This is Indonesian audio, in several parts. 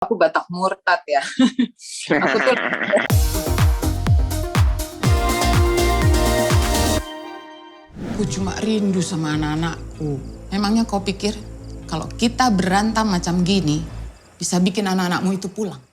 Aku Batak murtad ya. Aku tuh Aku cuma rindu sama anak-anakku. Memangnya kau pikir kalau kita berantem macam gini bisa bikin anak-anakmu itu pulang?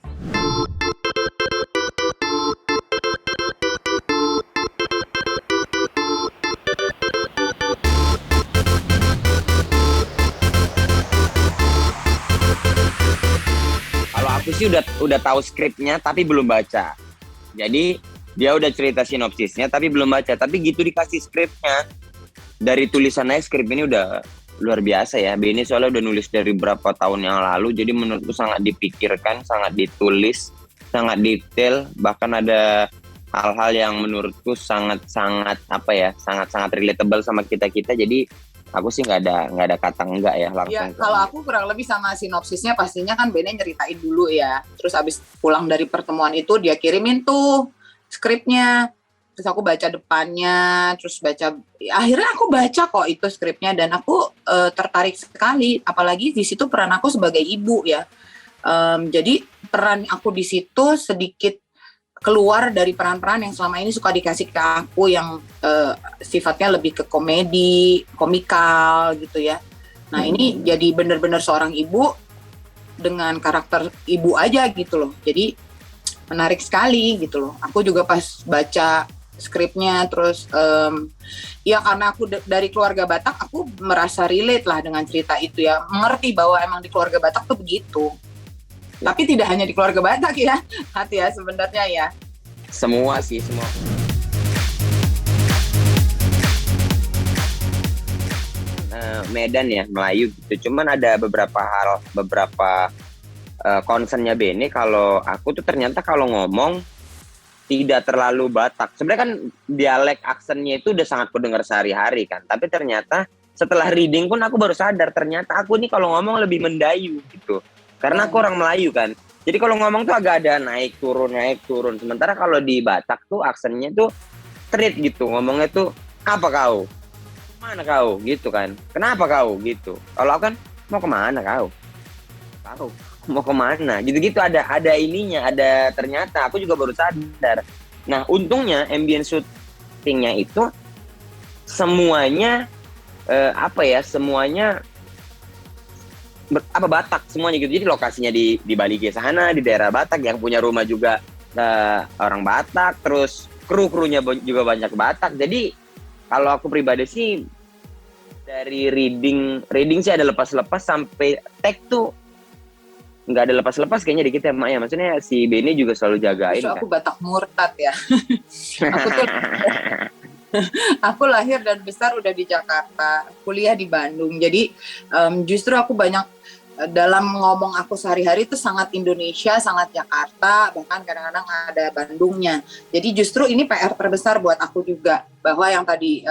Kalau aku sih udah tahu skripnya tapi belum baca. Jadi dia udah cerita sinopsisnya tapi belum baca. Tapi gitu dikasih skripnya, dari tulisannya skrip ini udah luar biasa ya. Beni soalnya udah nulis dari berapa tahun yang lalu. Jadi menurutku sangat dipikirkan, sangat ditulis, sangat detail. Bahkan ada hal-hal yang menurutku sangat-sangat sangat-sangat relatable sama kita-kita. Jadi aku sih nggak ada kata enggak ya langsung. ya kalau aku kurang lebih sama sinopsisnya pastinya kan Bene nyeritain dulu ya. Terus abis pulang dari pertemuan itu dia kirimin tuh skripnya. Terus aku baca depannya, terus akhirnya aku baca kok itu skripnya dan aku tertarik sekali. Apalagi di situ peran aku sebagai ibu ya. Jadi peran aku di situ sedikit keluar dari peran-peran yang selama ini suka dikasih ke aku yang sifatnya lebih ke komedi, komikal gitu ya. Nah ini jadi benar-benar seorang ibu dengan karakter ibu aja gitu loh. Jadi menarik sekali gitu loh. Aku juga pas baca skripnya terus ya karena aku dari keluarga Batak, aku merasa relate lah dengan cerita itu ya. Mengerti bahwa emang di keluarga Batak tuh begitu. Tapi tidak hanya di keluarga Batak ya, hati ya sebenarnya ya. Semua sih, semua. Medan ya, Melayu gitu. Cuman ada beberapa concernnya Bene kalau aku tuh ternyata kalau ngomong tidak terlalu Batak. Sebenarnya kan dialek aksennya itu udah sangat kudengar sehari-hari kan. Tapi ternyata setelah reading pun aku baru sadar ternyata aku nih kalau ngomong lebih mendayu gitu. Karena aku orang Melayu kan. Jadi kalau ngomong tuh agak ada naik turun. Sementara kalau di Batak tuh aksennya tuh straight gitu. Ngomongnya tuh apa kau? Mana kau? Gitu kan. Kenapa kau? Gitu. Kalau aku kan mau kemana kau? Tahu mau kemana? Gitu-gitu ada ininya. Ada ternyata aku juga baru sadar. Nah untungnya ambient shootingnya itu semuanya semuanya Batak semuanya gitu. Jadi lokasinya di Bali ke sana, di daerah Batak, yang punya rumah juga orang Batak, terus kru-krunya juga banyak Batak. Jadi kalau aku pribadi sih dari reading sih ada lepas-lepas sampai tag tuh nggak ada lepas-lepas kayaknya dikit ya Mak ya. Maksudnya si Beni juga selalu jagain. Justru kan. aku Batak murtad ya. Aku lahir dan besar udah di Jakarta, kuliah di Bandung. Jadi justru aku banyak dalam ngomong aku sehari-hari itu sangat Indonesia, sangat Jakarta, bahkan kadang-kadang ada Bandungnya. Jadi justru ini PR terbesar buat aku juga, bahwa yang tadi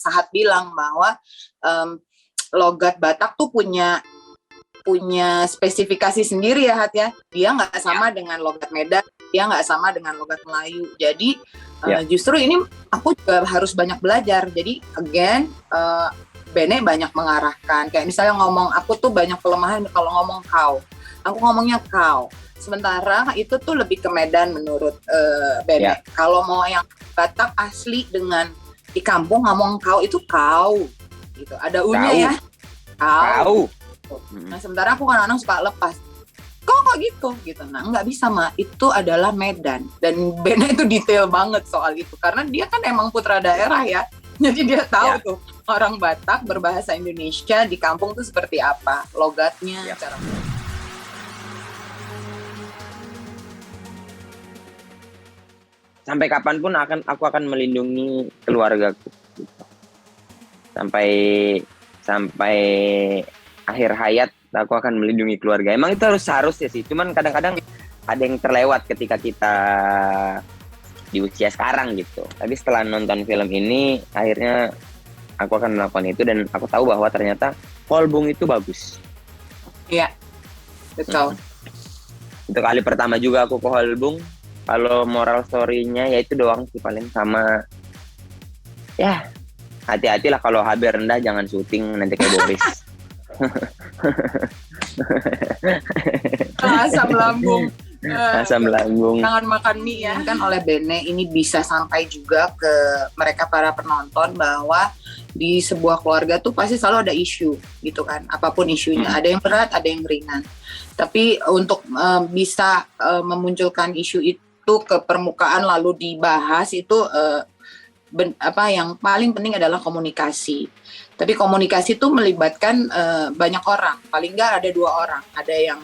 Sahat bilang bahwa logat Batak tuh punya spesifikasi sendiri ya Hat ya. Dia nggak sama dengan logat Medan, dia nggak sama dengan logat Melayu. Jadi justru ini aku juga harus banyak belajar. Jadi again Bene banyak mengarahkan. Kayak misalnya ngomong aku tuh banyak kelemahan kalau ngomong kau. Aku ngomongnya kau. Sementara itu tuh lebih ke Medan menurut Bene. Kalau mau yang Batak asli dengan di kampung ngomong kau itu kau gitu. Ada u-nya ya. Kau. Nah sementara aku kan anak suka lepas. Kok gitu? Nah nggak bisa Mak. Itu adalah Medan. Dan Bene itu detail banget soal itu. Karena dia kan emang putra daerah ya. Jadi dia tahu tuh orang Batak berbahasa Indonesia di kampung tuh seperti apa, logatnya, cara. Sampai kapanpun aku akan melindungi keluargaku. Gitu. Sampai akhir hayat aku akan melindungi keluarga. Emang itu harusnya sih. Cuman kadang-kadang ada yang terlewat ketika kita di usia sekarang gitu. Tapi setelah nonton film ini akhirnya aku akan melakukan itu dan aku tahu bahwa ternyata Kolbung itu bagus. Iya, betul. Untuk kali pertama juga aku ke Kolbung. Kalau moral story-nya ya itu doang sih paling, sama ya hati-hatilah kalau HB rendah jangan syuting nanti kayak Boris. Asam lambung. Asam lambung. Jangan makan mie ya. Kan oleh Bene ini bisa sampai juga ke mereka para penonton bahwa di sebuah keluarga tuh pasti selalu ada isu gitu kan. Apapun isunya, ada yang berat, ada yang ringan. Tapi untuk bisa memunculkan isu itu ke permukaan lalu dibahas itu yang paling penting adalah komunikasi. Tapi komunikasi itu melibatkan banyak orang. Paling nggak ada 2 orang. Ada yang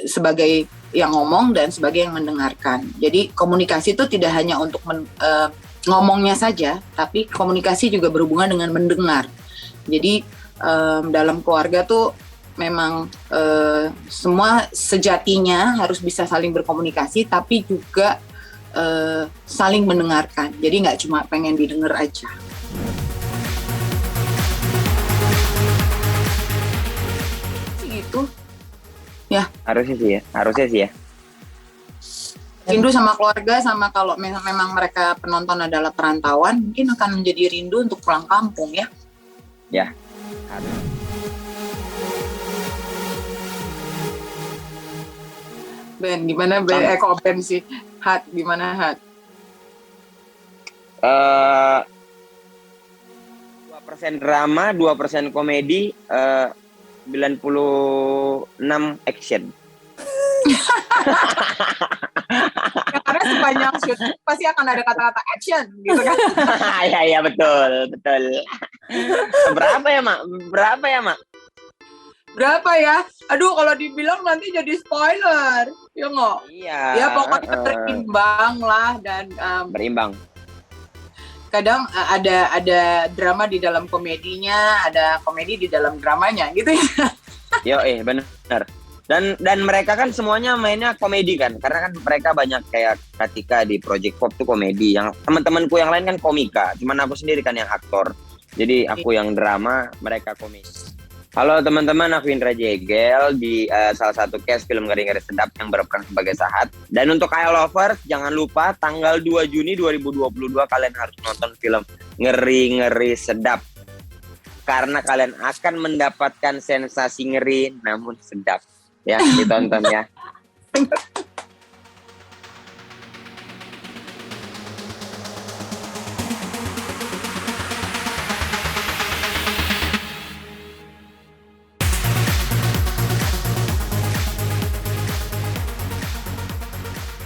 sebagai yang ngomong dan sebagai yang mendengarkan. Jadi komunikasi itu tidak hanya untuk ngomongnya saja, tapi komunikasi juga berhubungan dengan mendengar. Jadi dalam keluarga tuh memang semua sejatinya harus bisa saling berkomunikasi, tapi juga saling mendengarkan. Jadi nggak cuma pengen didengar aja. Gitu. Ya. Harusnya sih ya. Rindu sama keluarga, sama kalau memang mereka penonton adalah perantauan, mungkin akan menjadi rindu untuk pulang kampung ya. Ya. Ben, gimana Ben? Kok Ben sih? Hat, gimana Hat? 2% drama, 2% komedi, 96 action. Karena sepanjang shoot pasti akan ada kata-kata action gitu kan. Iya betul. Berapa ya mak? Berapa ya? Aduh, kalau dibilang nanti jadi spoiler. Ya nggak? Iya. Ya pokoknya berimbang lah dan berimbang. Kadang ada drama di dalam komedinya, ada komedi di dalam dramanya gitu ya. Benar. Dan mereka kan semuanya mainnya komedi kan, karena kan mereka banyak kayak Katika di Project Pop tuh komedi, yang teman-temanku yang lain kan komika, cuman aku sendiri kan yang aktor. Jadi aku yang drama, mereka komedi. Halo teman-teman, aku Indra Jegel di salah satu cast film Ngeri-Ngeri Sedap yang berperan sebagai Sahat. Dan untuk Kaya Lovers, jangan lupa tanggal 2 Juni 2022 kalian harus nonton film Ngeri-Ngeri Sedap. Karena kalian akan mendapatkan sensasi ngeri namun sedap. Ya, ditonton ya.